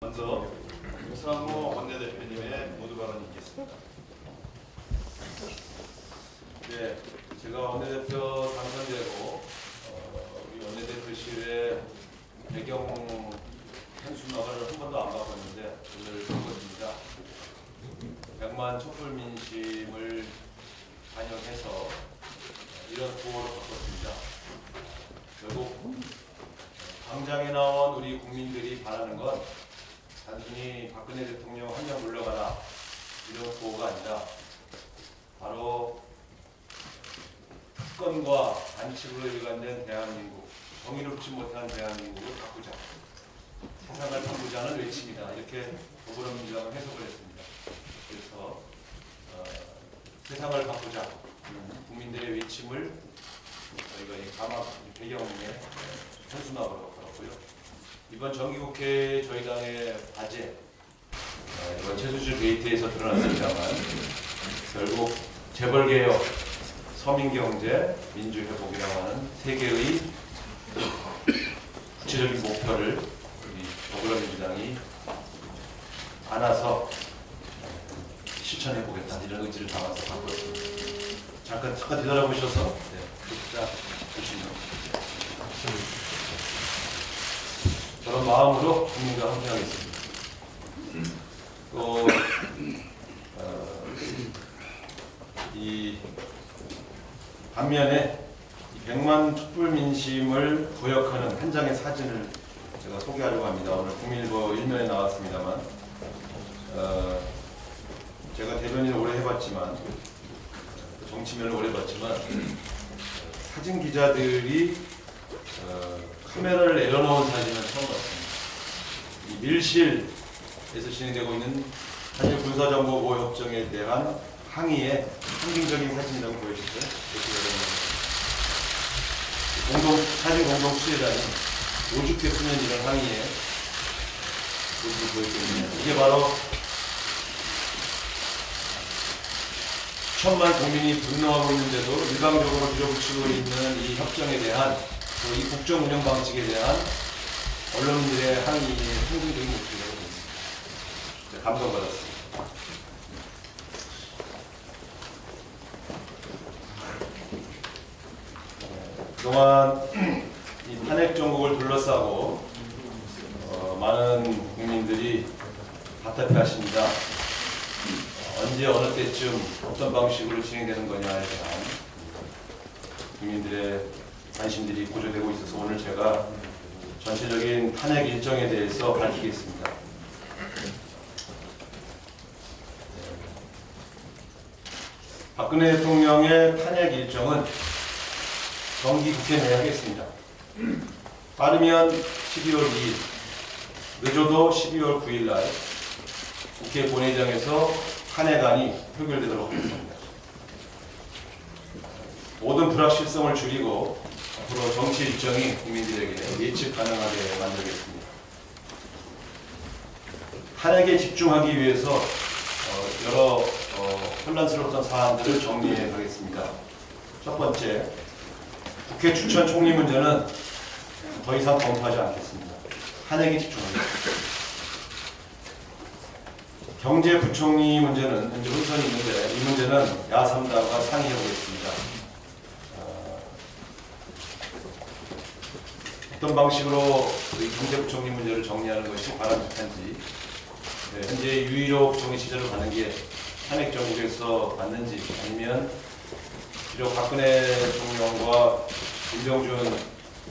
먼저 우상호 원내대표님의 모두 발언이 있겠습니다. 네, 제가 원내대표 당선되고 우리 원내대표실의 배경 현수막을 한 번도 안 바꿨는데 오늘 바꿨습니다. 100만 촛불 민심을 반영해서 이런 구호로 바꿨습니다. 결국 광장에 나온 우리 국민들이 바라는 건 단순히 박근혜 대통령 한 명 물러가라 이런 구호가 아니라 바로 특권과 반칙으로 일관된 대한민국, 정의롭지 못한 대한민국을 바꾸자, 세상을 바꾸자는 외침이다. 이렇게 더불어민주당은 해석을 했습니다. 그래서 세상을 바꾸자 국민들의 외침을 저희가 이 가막 배경에 현수막으로 걸었고요. 이번 정기국회 저희 당의 과제, 이번 최순실 게이트에서 드러났습니다만 결국 재벌개혁, 서민경제, 민주회복이라고 하는 세 개의 구체적인 목표를 우리 더불어민주당이 안아서 실천해보겠다 이런 의지를 담아서 바꿨습니다. 잠깐 뒤돌아보셔서 글자 보시면 저런 마음으로 국민과 함께하겠습니다. 또 이 반면에 100만 촛불 민심을 구역하는 한 장의 사진을 제가 소개하려고 합니다. 오늘 국민일보 1면에 나왔습니다만 제가 대변인을 오래 해봤지만 정치면을 오래 봤지만 사진 기자들이 카메라를 내려놓은 사진은 처음 봤습니다. 이 밀실에서 진행되고 있는 한일 군사정보보호 협정에 대한 항의의 상징적인 사진이라고 보여주세요. 사진 공동 수혜자는 오죽해 수면 이런 항의의 모습을 보여주거든요. 이게 바로 수천만 국민이 분노하고 있는데도 일방적으로 밀어붙이고 있는 이 협정에 대한 또 이 국정 운영 방식에 대한 언론들의 항의의 상징적인 모습이라고 봅니다. 감동받았습니다. 그동안 이 탄핵 정국을 둘러싸고 많은 국민들이 답답해하십니다. 언제 어느 때쯤 어떤 방식으로 진행되는 거냐에 대한 국민들의 관심들이 고조되고 있어서 오늘 제가 전체적인 탄핵 일정에 대해서 밝히겠습니다. 박근혜 대통령의 탄핵 일정은 정기국회 내에 하겠습니다. 빠르면 12월 2일, 늦어도 12월 9일 날 국회 본회의장에서 탄핵안이 표결되도록 하겠습니다. 모든 불확실성을 줄이고 앞으로 정치 일정이 국민들에게 예측 가능하게 만들겠습니다. 탄핵에 집중하기 위해서 여러 혼란스러웠던 사안들을 정리해 가겠습니다. 첫 번째, 국회 추천 총리 문제는 더 이상 검토하지 않겠습니다. 탄핵에 집중하겠습니다. 경제부총리 문제는 현재 혼선이 있는데 이 문제는 야3당과 상의해보겠습니다. 어떤 방식으로 이 경제부총리 문제를 정리하는 것이 바람직한지, 현재 유일호 부총리 시절을 가는 게 탄핵 정국에서 맞는지, 아니면 비록 박근혜 대통령과 임종준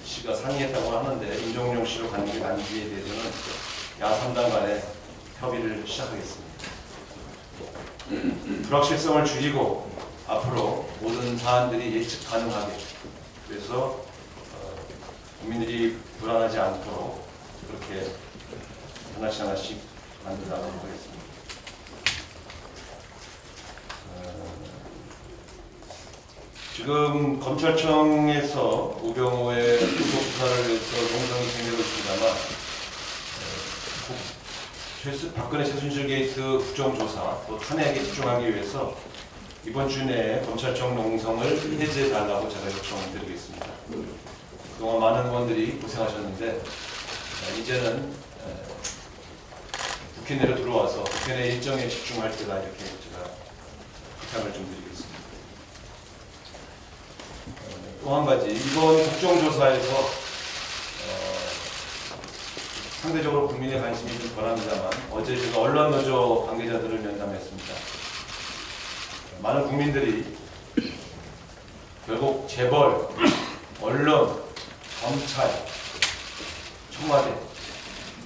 씨가 상의했다고 하는데 임종용 씨로 가는 게 맞는지에 대해서는 야3당 간에 협의를 시작하겠습니다. 불확실성을 줄이고 앞으로 모든 사안들이 예측 가능하게, 그래서 국민들이 불안하지 않도록 그렇게 하나씩 하나씩 만들어 나가도록 하겠습니다. 지금 검찰청에서 우병우의 구속 수사를 위해서 농성이 진행되고 있습니다만 박근혜 최순실 게이트 국정조사 또 탄핵에 집중하기 위해서 이번 주 내에 검찰청 농성을 해제해달라고 제가 요청을 드리겠습니다. 그동안 많은 의원들이 고생하셨는데 이제는 국회 내로 들어와서 국회 내 일정에 집중할 때다, 이렇게 제가 부탁을 좀 드리겠습니다. 또 한 가지, 이번 국정조사에서 상대적으로 국민의 관심이 좀 덜합니다만, 어제 제가 언론노조 관계자들을 면담했습니다. 많은 국민들이 결국 재벌, 언론, 검찰, 청와대,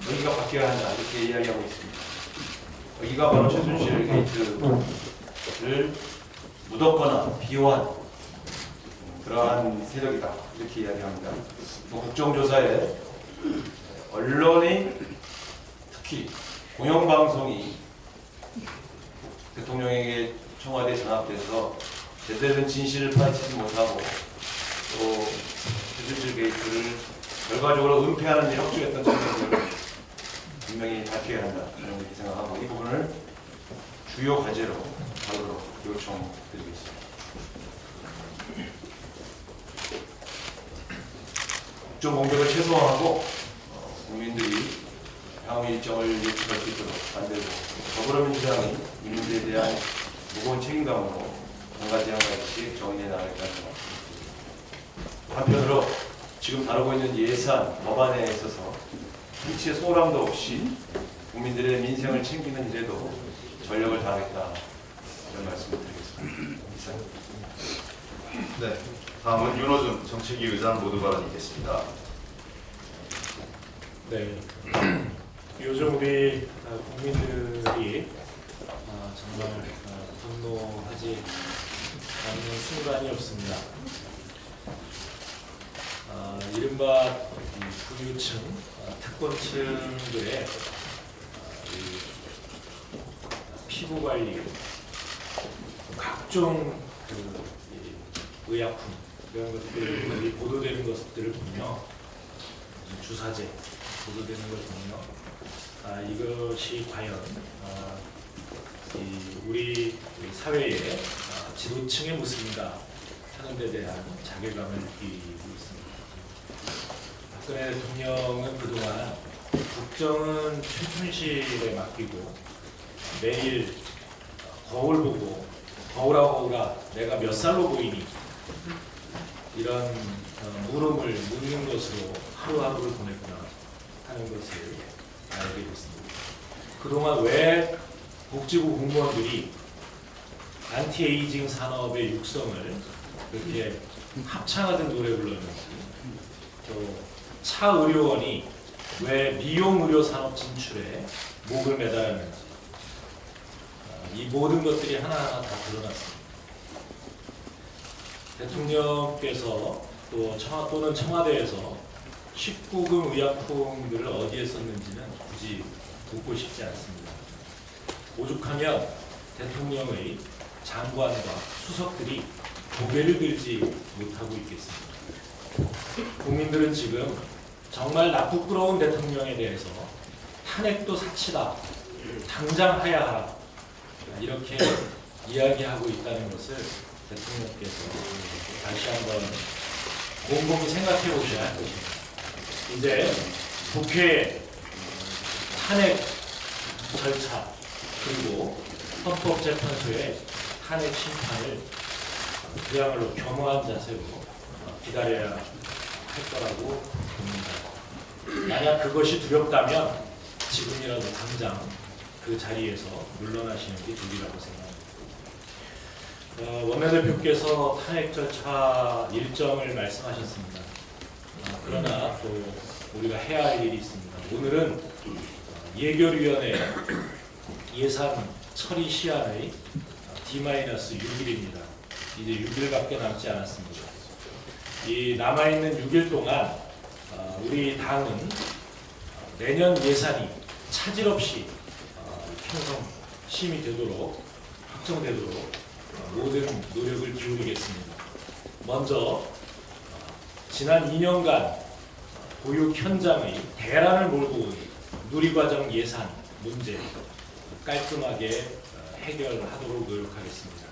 여기가 바뀌어야 한다, 이렇게 이야기하고 있습니다. 여기가 바로 최순실 게이트를 묻었거나 비호한 그러한 세력이다, 이렇게 이야기합니다. 국정조사에 언론이, 특히 공영방송이 대통령에게 청와대에 장악돼서 제대로 된 진실을 파헤치지 못하고 또 최순실 게이트를 결과적으로 은폐하는 데 협조했던 측면을 분명히 밝혀야 한다, 이렇게 생각하고 이 부분을 주요 과제로 바로 요청드리겠습니다. 국정 공백을 최소화하고 국민들이 향후 일정을 예측할 수 있도록 만들고, 더불어민주당이 이 문제에 대한 무거운 책임감으로 한 가지 한 가지씩 정리해 나가겠다는 생각입니다. 한편으로 지금 다루고 있는 예산, 법안에 있어서 일치의 소홀함도 없이 국민들의 민생을 챙기는 일에도 전력을 다하겠다, 이런 말씀을 드리겠습니다. 이상입니다. 네, 다음은 윤호중 정책위 의장 모두 발언이 있겠습니다. 네, 요즘 우리 국민들이 정말 분노하지 않는 순간이 없습니다. 이른바 부유층, 특권층들의 피부 관리, 각종 의약품 이런 것들이 보도되는 것들을 보며, 주사제 보도되는 걸 보며 이것이 과연 우리 사회의 지도층의 모습인가 하는 데 대한 자괴감을 느끼고 있습니다. 박근혜 대통령은 그동안 국정은 최순실에 맡기고 매일 거울 보고 거울아 내가 몇 살로 보이니, 이런 물음을 묻는 것으로 하루하루를 보냈구나 하는 것을 알게 됐습니다. 그동안 왜 복지부 공무원들이 안티에이징 산업의 육성을 그렇게 합창하듯 노래 불렀는지, 또 차 의료원이 왜 미용 의료 산업 진출에 목을 매달았는지, 이 모든 것들이 하나하나 다 드러났습니다. 대통령께서 또는 청와대에서 19금 의약품들을 어디에 썼는지는 굳이 묻고 싶지 않습니다. 오죽하면 대통령의 장관과 수석들이 고개를 들지 못하고 있겠습니다. 국민들은 지금 정말 나쁘끄러운 대통령에 대해서 탄핵도 사치다, 당장 하야하라, 이렇게 이야기하고 있다는 것을 대통령께서 다시 한번 곰곰이 생각해 보셔야 할 것입니다. 이제 국회 탄핵 절차 그리고 헌법재판소의 탄핵 심판을 그야말로 겸허한 자세로 기다려야 할 거라고 봅니다. 만약 그것이 두렵다면 지금이라도 당장 그 자리에서 물러나시는 게 좋으라고 생각합니다. 원내대표께서 탄핵 절차 일정을 말씀하셨습니다. 그러나 또 우리가 해야 할 일이 있습니다. 오늘은 예결위원회 예산 처리 시한의 D-6일입니다. 이제 6일밖에 남지 않았습니다. 이 남아있는 6일 동안 우리 당은 내년 예산이 차질 없이 편성 심의되도록, 확정되도록 모든 노력을 기울이겠습니다. 먼저 지난 2년간 보육 현장의 대란을 몰고 온 누리과정 예산 문제 깔끔하게 해결하도록 노력하겠습니다.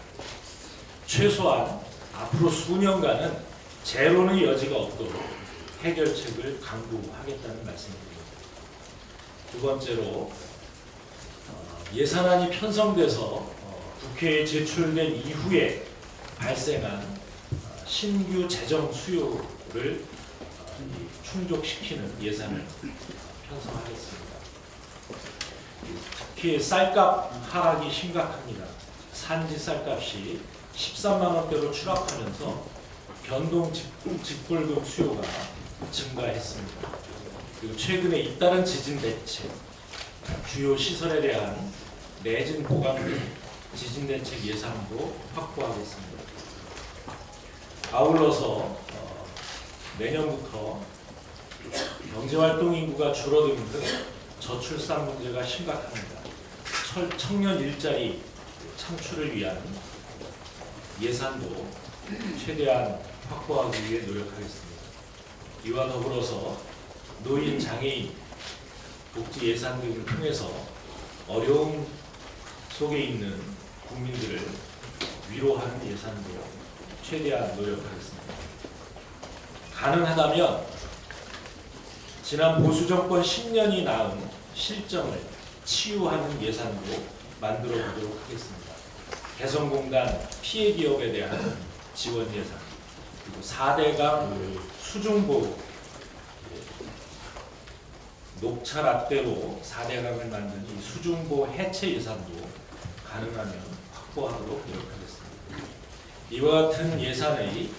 최소한 앞으로 수년간은 재론의 여지가 없도록 해결책을 강구하겠다는 말씀입니다. 두 번째로 예산안이 편성돼서 국회에 제출된 이후에 발생한 신규 재정 수요를 충족시키는 예산을 편성하겠습니다. 특히 쌀값 하락이 심각합니다. 산지 쌀값이 13만 원대로 추락하면서 변동 직불금 수요가 증가했습니다. 그리고 최근에 잇따른 지진 대책, 주요 시설에 대한 내진 보강 등 지진 대책 예산도 확보하겠습니다. 아울러서 내년부터 경제활동 인구가 줄어드는 등 저출산 문제가 심각합니다. 청년 일자리 창출을 위한 예산도 최대한 확보하기 위해 노력하겠습니다. 이와 더불어서 노인, 장애인 복지 예산 등을 통해서 어려움 속에 있는 국민들을 위로하는 예산도 최대한 노력하겠습니다. 가능하다면 지난 보수 정권 10년이 낳은 실정을 치유하는 예산도 만들어 보도록 하겠습니다. 개성공단 피해 기업에 대한 지원 예산, 그리고 4대강 수중보 녹차 라떼로 4대강을 만든 이 수중보 해체 예산도 가능하면 확보하도록 노력하겠습니다. 이와 같은 예산의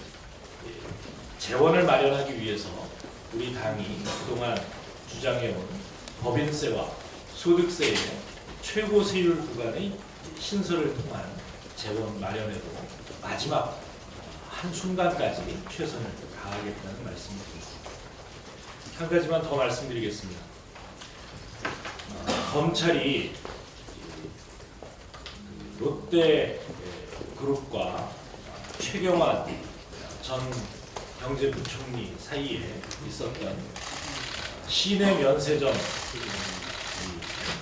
재원을 마련하기 위해서 우리 당이 그동안 주장해온 법인세와 소득세의 최고 세율 구간의 신설을 통한 재원 마련에도 마지막 한순간까지 최선을 다하겠다는 말씀입니다. 한 가지만 더 말씀드리겠습니다. 검찰이 롯데그룹과 최경환 전 경제부총리 사이에 있었던 시내 면세점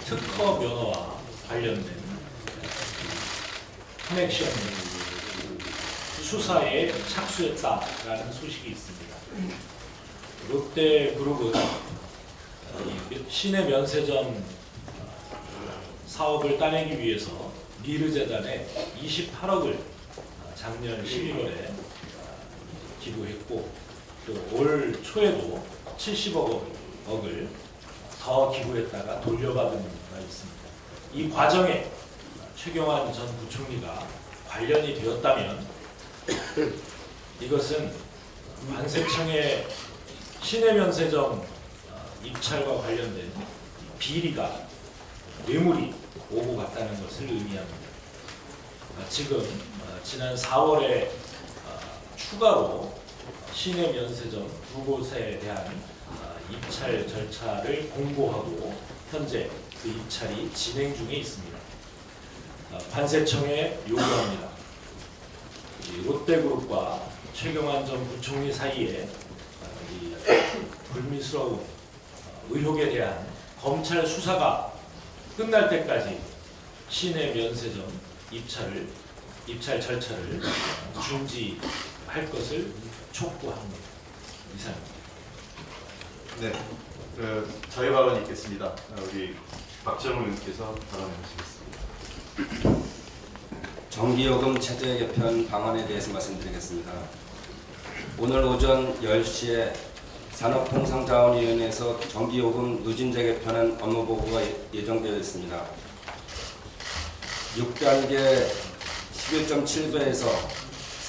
특허 면허와 관련된 커넥션 수사에 착수했다라는 소식이 있습니다. 롯데그룹은 시내 면세점 사업을 따내기 위해서 미르재단에 28억을 작년 11월에 기부했고 또 올 초에도 70억을 더 기부했다가 돌려받은 바 있습니다. 이 과정에 최경환 전 부총리가 관련이 되었다면 이것은 관세청의 시내면세점 입찰과 관련된 비리가 뇌물이 오고 갔다는 것을 의미합니다. 지금 지난 4월에 추가로 시내 면세점 2곳에 대한 입찰 절차를 공고하고 현재 그 입찰이 진행 중에 있습니다. 관세청에 요구합니다. 롯데그룹과 최경환 전 부총리 사이에 이 불미스러운 의혹에 대한 검찰 수사가 끝날 때까지 시내 면세점 입찰 절차를 중지할 것을 촉구합니다. 이상입니다. 네, 저희 발언이 있겠습니다. 우리 박정우 의원께서 발언해 주시겠습니다. 전기요금 체제 개편 방안에 대해서 말씀드리겠습니다. 오늘 오전 10시에 산업통상자원위원회에서 전기요금 누진제 개편안 업무보고가 예정되어 있습니다. 6단계 11.7배에서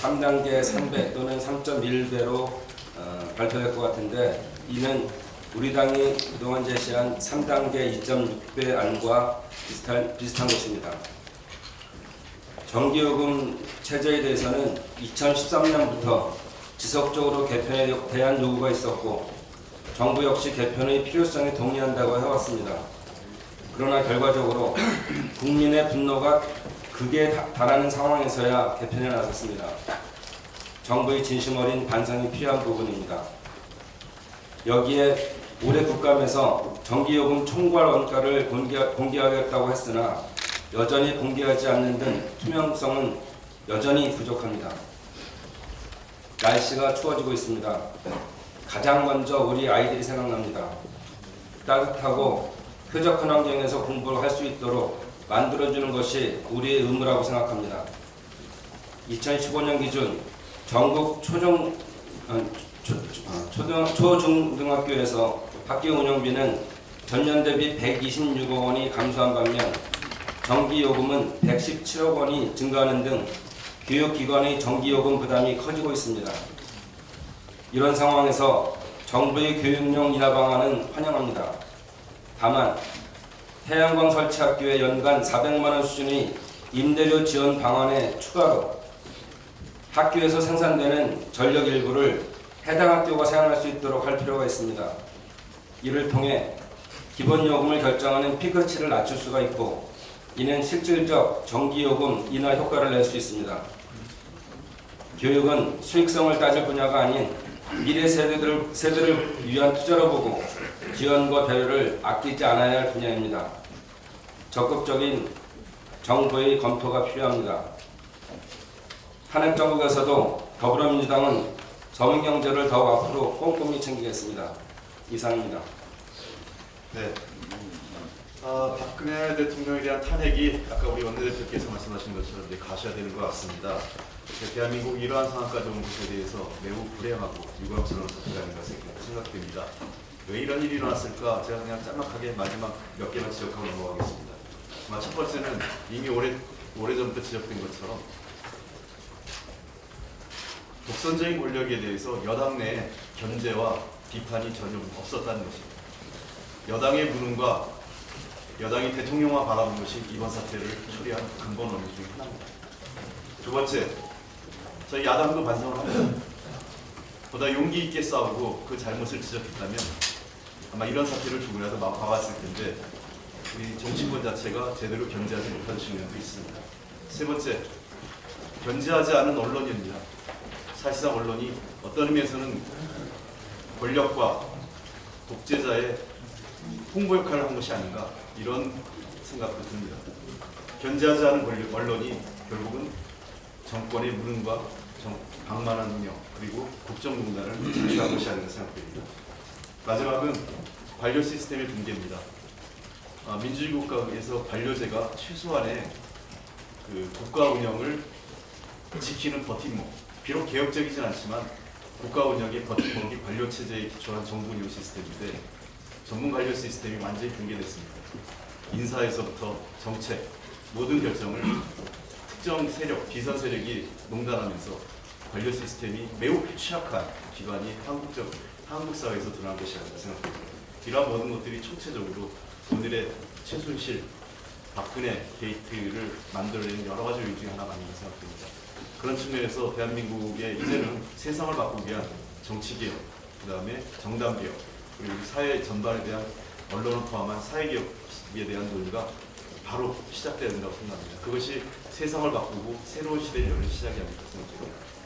3단계 3배 또는 3.1배로 발표될 것 같은데 이는 우리 당이 그동안 제시한 3단계 2.6배 안과 비슷한 것입니다. 전기요금 체제에 대해서는 2013년부터 지속적으로 개편에 대한 요구가 있었고 정부 역시 개편의 필요성에 동의한다고 해왔습니다. 그러나 결과적으로 국민의 분노가 극에 달하는 상황에서야 개편에 나섰습니다. 정부의 진심 어린 반성이 필요한 부분입니다. 여기에 올해 국감에서 전기요금 총괄 원가를 공개하겠다고 했으나 여전히 공개하지 않는 등 투명성은 여전히 부족합니다. 날씨가 추워지고 있습니다. 가장 먼저 우리 아이들이 생각납니다. 따뜻하고 쾌적한 환경에서 공부를 할 수 있도록 만들어주는 것이 우리의 의무라고 생각합니다. 2015년 기준 전국 초중등학교에서 학교 운영비는 전년 대비 126억 원이 감소한 반면 전기요금은 117억 원이 증가하는 등 교육기관의 전기요금 부담이 커지고 있습니다. 이런 상황에서 정부의 교육용 인하 방안은 환영합니다. 다만 태양광 설치 학교에 연간 400만 원 수준의 임대료 지원 방안에 추가로 학교에서 생산되는 전력 일부를 해당 학교가 사용할 수 있도록 할 필요가 있습니다. 이를 통해 기본 요금을 결정하는 피크치를 낮출 수가 있고 이는 실질적 전기요금 인하 효과를 낼 수 있습니다. 교육은 수익성을 따질 분야가 아닌 미래 세대를 위한 투자로 보고 지원과 배려를 아끼지 않아야 할 분야입니다. 적극적인 정부의 검토가 필요합니다. 한해 정국에서도 더불어민주당은 서민경제를 더욱 앞으로 꼼꼼히 챙기겠습니다. 이상입니다. 네. 박근혜 대통령에 대한 탄핵이 아까 우리 원내대표께서 말씀하신 것처럼 이제 가셔야 되는 것 같습니다. 대한민국 이러한 상황까지 온 것에 대해서 매우 불행하고 유감스러운 사태라는 것을 생각됩니다. 왜 이런 일이 일어났을까? 제가 그냥 짤막하게 마지막 몇 개만 지적하고 넘어가겠습니다. 첫 번째는 이미 오래전부터 지적된 것처럼 독선적인 권력에 대해서 여당 내 견제와 비판이 전혀 없었다는 것입니다. 여당의 무능과 여당이 대통령만 바라본 것이 이번 사태를 초래한 근본 원인 중에 하나입니다. 두 번째, 저희 야당도 반성을 합니다. 보다 용기 있게 싸우고 그 잘못을 지적했다면 아마 이런 사태를 조금이라도 막아봤을 텐데 우리 정치권 자체가 제대로 견제하지 못한 측면도 있습니다. 세 번째, 견제하지 않은 언론입니다. 사실상 언론이 어떤 의미에서는 권력과 독재자의 홍보 역할을 한 것이 아닌가 이런 생각도 듭니다. 견제하지 않은 언론이 결국은 정권의 무능과 방만한 운영 그리고 국정농단을 자초한 것이 아닌가 생각됩니다. 마지막은 관료 시스템의 붕괴입니다. 민주주의 국가에서 관료제가 최소한의 그 국가 운영을 지키는 버팀목, 비록 개혁적이진 않지만 국가 운영의 버팀목이 관료 체제에 기초한 정부 운영 시스템인데 전문 관료 시스템이 완전히 붕괴됐습니다. 인사에서부터 정책, 모든 결정을 특정 세력, 비선 세력이 농단하면서 관료 시스템이 매우 취약한 기관이 한국 사회에서 드러난 것이 아닌가 생각합니다. 이러한 모든 것들이 총체적으로 오늘의 최순실, 박근혜 게이트를 만들어내는 여러 가지 요인 중에 하나가 아닌가 생각됩니다. 그런 측면에서 대한민국의 이제는 세상을 바꾸기 위한 정치개혁, 그 다음에 정당개혁, 그리고 사회 전반에 대한 언론을 포함한 사회개혁에 대한 논의가 바로 시작돼야 된다고 생각합니다. 그것이 세상을 바꾸고 새로운 시대를 여는 시작이 아닐까 생각합니다.